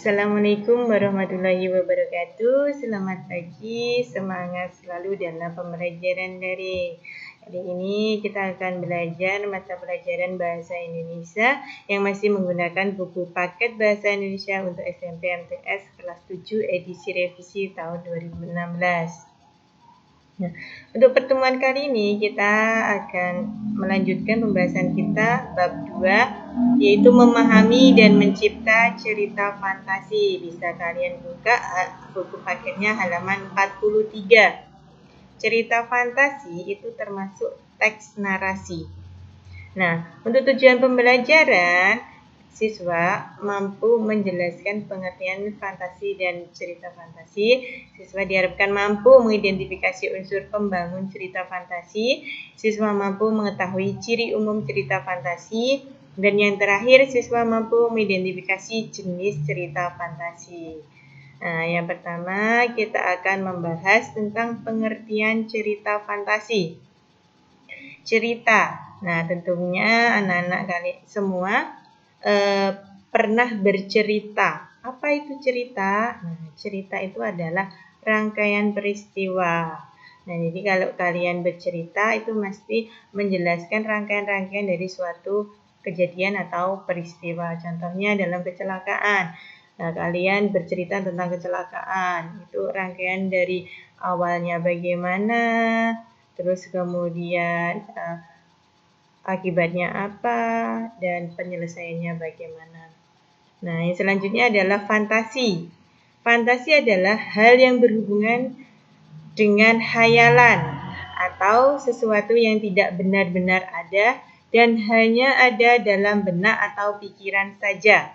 Assalamualaikum warahmatullahi wabarakatuh. Selamat pagi, semangat selalu dalam pembelajaran daring. Hari ini kita akan belajar mata pelajaran Bahasa Indonesia yang masih menggunakan buku paket Bahasa Indonesia untuk SMP MTS kelas 7 edisi revisi tahun 2016. Nah, untuk pertemuan kali ini kita akan melanjutkan pembahasan kita bab 2, yaitu memahami dan mencipta cerita fantasi. Bisa kalian buka buku paketnya halaman 43. Cerita fantasi itu termasuk teks narasi. Nah, untuk tujuan pembelajaran, siswa mampu menjelaskan pengertian fantasi dan cerita fantasi. Siswa diharapkan mampu mengidentifikasi unsur pembangun cerita fantasi. Siswa mampu mengetahui ciri umum cerita fantasi. Dan yang terakhir, siswa mampu mengidentifikasi jenis cerita fantasi. Nah, yang pertama kita akan membahas tentang pengertian cerita fantasi. Cerita. Nah, tentunya anak-anak kalian semua pernah bercerita. Apa itu cerita? Nah, cerita itu adalah rangkaian peristiwa. Nah, jadi kalau kalian bercerita itu mesti menjelaskan rangkaian-rangkaian dari suatu kejadian atau peristiwa. Contohnya dalam kecelakaan. Nah, kalian bercerita tentang kecelakaan. Itu rangkaian dari awalnya bagaimana, terus kemudian akibatnya apa, dan penyelesaiannya bagaimana. Nah, yang selanjutnya adalah fantasi. Fantasi adalah hal yang berhubungan dengan khayalan atau sesuatu yang tidak benar-benar ada dan hanya ada dalam benak atau pikiran saja.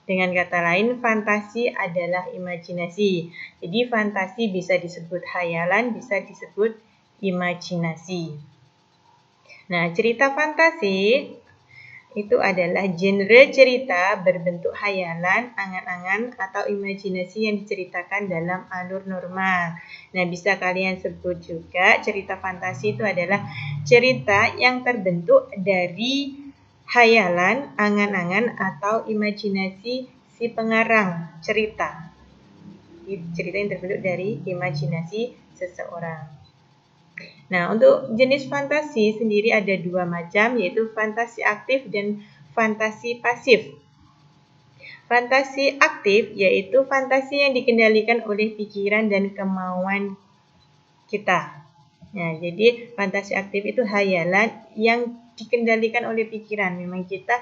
Dengan kata lain, fantasi adalah imajinasi. Jadi fantasi bisa disebut khayalan, bisa disebut imajinasi. Nah, cerita fantasi itu adalah genre cerita berbentuk khayalan, angan-angan, atau imajinasi yang diceritakan dalam alur normal. Nah, bisa kalian sebut juga cerita fantasi itu adalah cerita yang terbentuk dari khayalan, angan-angan, atau imajinasi si pengarang cerita. Cerita yang terbentuk dari imajinasi seseorang. Nah, untuk jenis fantasi sendiri ada dua macam, yaitu fantasi aktif dan fantasi pasif. Fantasi aktif yaitu fantasi yang dikendalikan oleh pikiran dan kemauan kita. Nah, jadi fantasi aktif itu khayalan yang dikendalikan oleh pikiran. Memang kita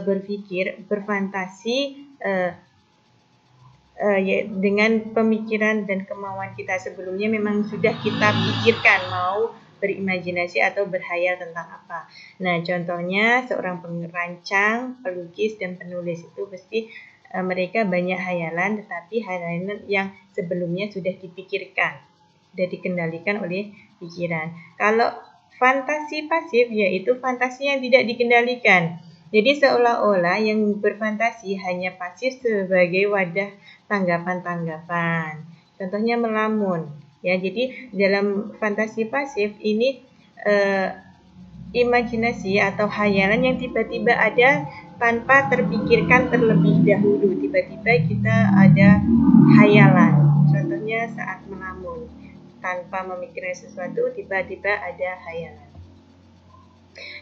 berpikir, berfantasi dengan pemikiran dan kemauan kita sebelumnya memang sudah kita pikirkan mau berimajinasi atau berkhayal tentang apa. Nah, contohnya seorang perancang, pelukis, dan penulis itu pasti mereka banyak khayalan, tetapi khayalan yang sebelumnya sudah dipikirkan, sudah dikendalikan oleh pikiran. Kalau fantasi pasif yaitu fantasi yang tidak dikendalikan. Jadi seolah-olah yang berfantasi hanya pasif sebagai wadah tanggapan-tanggapan. Contohnya melamun. Ya, jadi dalam fantasi pasif ini imajinasi atau khayalan yang tiba-tiba ada tanpa terpikirkan terlebih dahulu. Tiba-tiba kita ada khayalan. Contohnya saat melamun. Tanpa memikirkan sesuatu, tiba-tiba ada khayalan.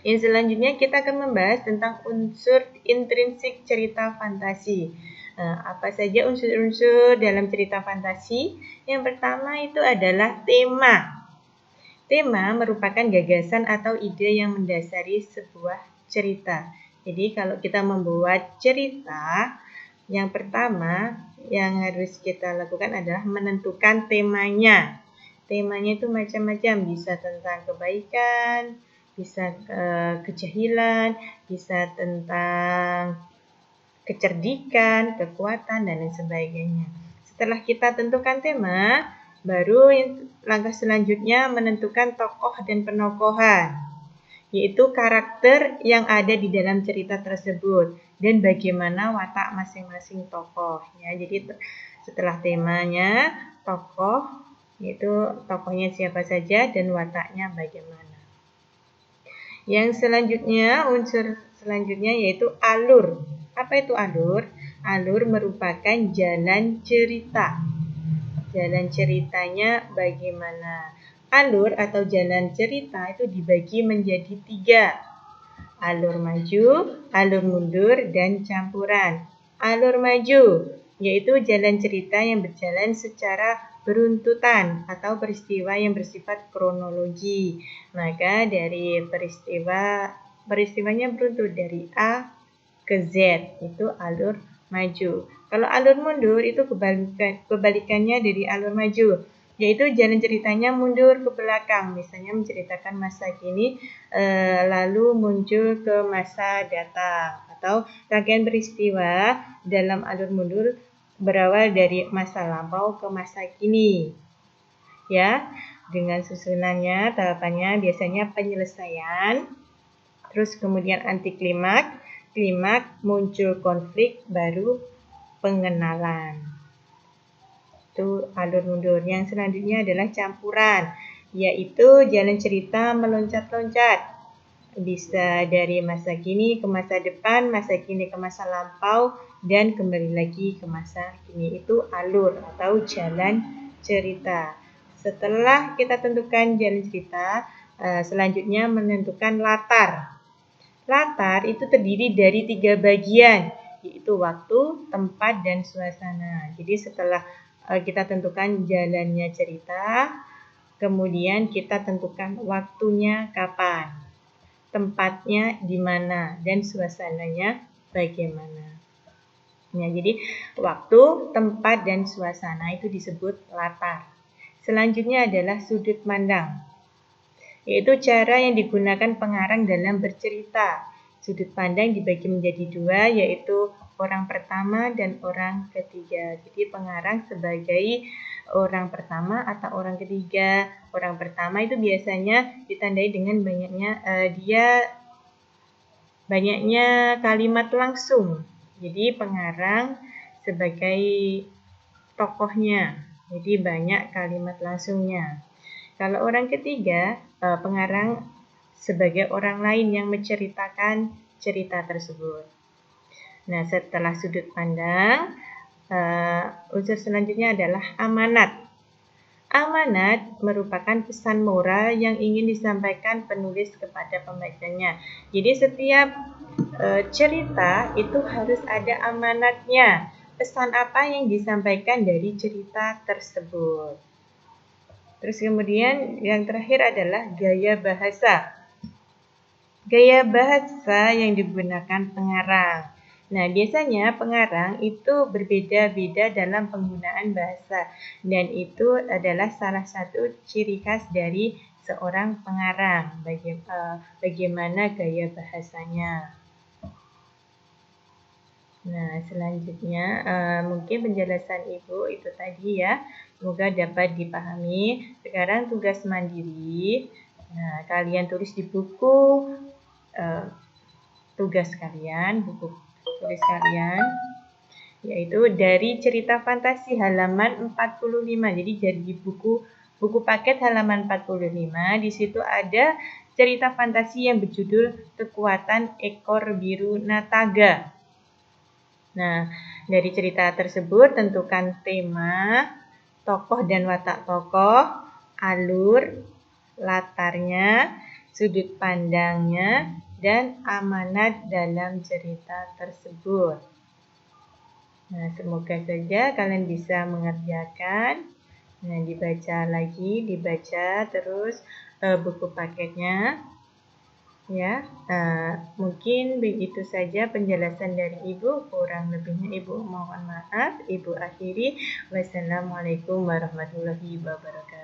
Yang selanjutnya kita akan membahas tentang unsur intrinsik cerita fantasi. Apa saja unsur-unsur dalam cerita fantasi? Yang pertama itu adalah tema. Tema merupakan gagasan atau ide yang mendasari sebuah cerita. Jadi kalau kita membuat cerita, yang pertama yang harus kita lakukan adalah menentukan temanya. Temanya itu macam-macam, bisa tentang kebaikan, bisa kejahilan, bisa tentang kecerdikan, kekuatan, dan lain sebagainya. Setelah kita tentukan tema, baru langkah selanjutnya menentukan tokoh dan penokohan, yaitu karakter yang ada di dalam cerita tersebut dan bagaimana watak masing-masing tokoh. Ya, jadi setelah temanya, tokoh, yaitu tokohnya siapa saja dan wataknya bagaimana. Yang selanjutnya, unsur selanjutnya yaitu alur. Apa itu alur? Alur merupakan jalan cerita. Jalan ceritanya bagaimana? Alur atau jalan cerita itu dibagi menjadi 3. Alur maju, alur mundur, dan campuran. Alur maju yaitu jalan cerita yang berjalan secara beruntutan atau peristiwa yang bersifat kronologi. Maka dari peristiwanya beruntut dari A ke Z, itu alur maju. Kalau alur mundur itu kebalikannya dari alur maju, yaitu jalan ceritanya mundur ke belakang. Misalnya menceritakan masa kini lalu muncul ke masa datang, atau rangkaian peristiwa dalam alur mundur berawal dari masa lampau ke masa kini. Ya, dengan susunannya, tahapannya biasanya penyelesaian, terus kemudian anti klimaks, muncul konflik, baru pengenalan. Itu alur mundur. Yang selanjutnya adalah campuran, yaitu jalan cerita meloncat-loncat. Bisa dari masa kini ke masa depan, masa kini ke masa lampau, dan kembali lagi ke masa kini. Itu alur atau jalan cerita. Setelah kita tentukan jalan cerita, selanjutnya menentukan latar. Latar itu terdiri dari 3 bagian, yaitu waktu, tempat, dan suasana. Jadi setelah kita tentukan jalannya cerita, kemudian kita tentukan waktunya kapan, tempatnya di mana, dan suasananya bagaimana. Ya, jadi waktu, tempat, dan suasana itu disebut latar. Selanjutnya adalah sudut pandang, yaitu cara yang digunakan pengarang dalam bercerita. Sudut pandang dibagi menjadi 2, yaitu orang pertama dan orang ketiga. Jadi pengarang sebagai orang pertama atau orang ketiga. Orang pertama itu biasanya ditandai dengan banyaknya kalimat langsung. Jadi pengarang sebagai tokohnya, jadi banyak kalimat langsungnya. Kalau orang ketiga, pengarang sebagai orang lain yang menceritakan cerita tersebut. Nah, setelah sudut pandang, unsur selanjutnya adalah amanat. Amanat merupakan pesan moral yang ingin disampaikan penulis kepada pembacanya. Jadi setiap cerita itu harus ada amanatnya. Pesan apa yang disampaikan dari cerita tersebut. Terus kemudian yang terakhir adalah gaya bahasa. Gaya bahasa yang digunakan pengarang. Nah, biasanya pengarang itu berbeda-beda dalam penggunaan bahasa, dan itu adalah salah satu ciri khas dari seorang pengarang, bagaimana gaya bahasanya. Nah, selanjutnya mungkin penjelasan Ibu itu tadi ya, semoga dapat dipahami. Sekarang tugas mandiri. Nah, kalian tulis di buku tugas kalian, buku tulis kalian, yaitu dari cerita fantasi halaman 45. Jadi dari buku paket halaman 45, di situ ada cerita fantasi yang berjudul Kekuatan Ekor Biru Nataga. Nah, dari cerita tersebut tentukan tema, tokoh dan watak tokoh, alur, latarnya, sudut pandangnya, dan amanat dalam cerita tersebut. Nah, semoga saja kalian bisa mengerjakan. Nah, dibaca terus buku paketnya. Ya, mungkin begitu saja penjelasan dari Ibu. Kurang lebihnya Ibu mohon maaf. Ibu akhiri. Wassalamualaikum warahmatullahi wabarakatuh.